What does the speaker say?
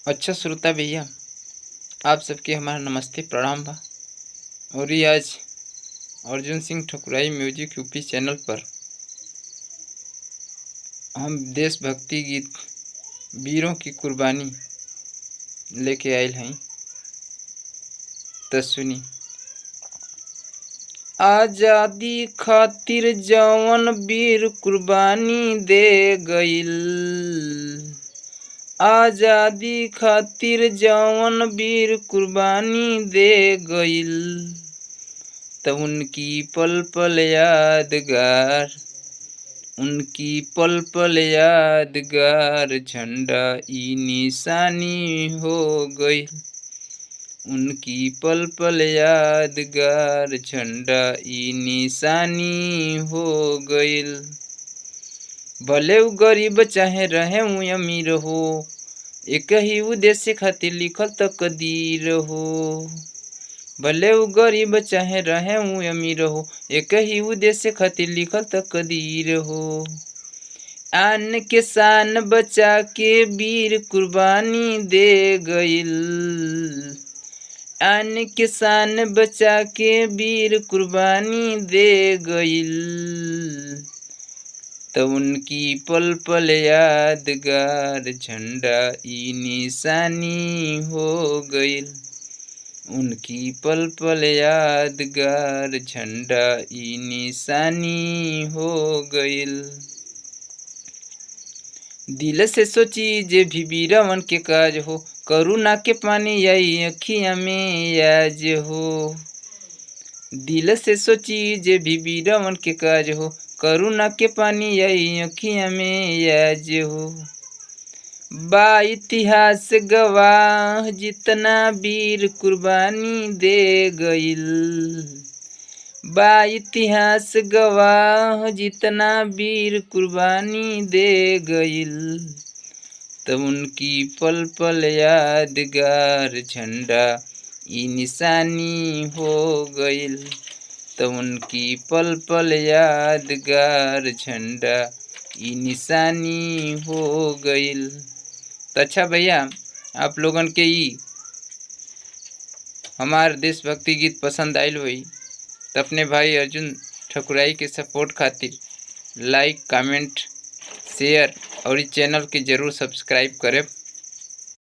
अच्छा श्रोता भैया, आप सबके हमारा नमस्ते प्रणाम बा। और ये आज Arjun Singh Thakurai music UP channel पर हम देशभक्ति गीत वीरों की कुर्बानी लेके आयल हैं। तो सुनी। आजादी खातिर जवन वीर कुर्बानी दे गईल, आजादी खातिर जवन वीर कुर्बानी दे गईल, तो उनकी पल पल यादगार, उनकी पल पल यादगार झंडा ई निशानी हो गई, उनकी पल पल यादगार झंडा ई निशानी हो गईल। भले उ गरीब चाहे रहे उ अमीर हो, एक ही उद्देश्य खातिर लिखल तकदीर हो। भले उ गरीब चाहे रहे उ अमीर हो, एक ही उद्देश्य खातिर लिखल तकदीर हो। आन के शान बचा के वीर कुर्बानी दे गईल, आन के शान बचा के वीर कुर्बानी दे गईल, तो उनकी पल पल यादगार झंडा ई निशानी हो गईल, उनकी पल पल यादगार झंडा ई निशानी हो गईल। दिल से सोची जे भी वीरवन के काज हो, करुणा के पानी आई अखियाँ में आज हो। दिल से सोची जे भी वीरवन के काज हो, करुणा के पानी आई अखियाँ में आज हो। बा इतिहास गवाह जितना वीर कुर्बानी दे गईल, बा इतिहास गवाह जितना वीर कुर्बानी दे गईल, तो उनकी पल पल यादगार झंडा ई निशानी हो गईल, तो उनकी पल पल यादगार झंडा ई निशानी हो गईल। तो अच्छा भैया, आप लोगन के ई हमार देशभक्ति गीत पसंद आयल हुई तो अपने भाई अर्जुन ठकुराई के सपोर्ट खातिर लाइक, कमेंट, शेयर और इस चैनल के जरूर सब्सक्राइब करें।